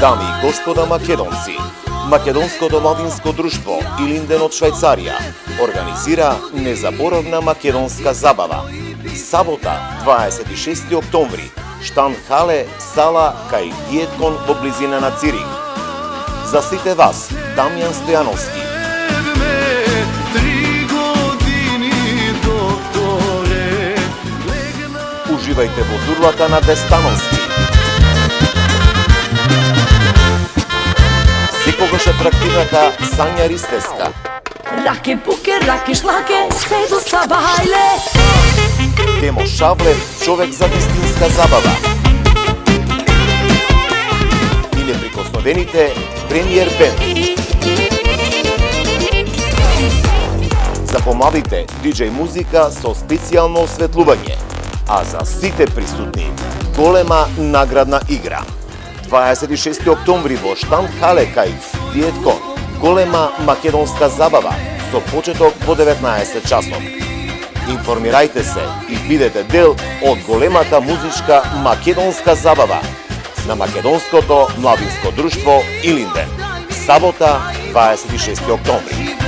Дами и господа македонци, Македонското младинско друштво Илинден од Швајцарија организира незаборавна македонска забава. Сабота, 26 октомври, Штанхале сала кај Диеткон во близина на Цирих. За сите вас, Дамјан Стојановски. Уживајте во зурлата на Дестановски. Секогаш атрактивната Сања Ристеска. Раке, буке, раке, шлаке, се до сабајле. Темо Шавлев, човек за вистинска забава. И неприкосновените Премиер Бенд. За помладите диџеј музика со специјално осветлување, а за сите присутни голема наградна игра. 26 октомври во Штанхале кај Диеткон, голема македонска забава со почеток во 19 часот. Информирајте се и бидете дел од големата музичка македонска забава на Македонското младинско друштво Илинден. Сабота, 26 октомври.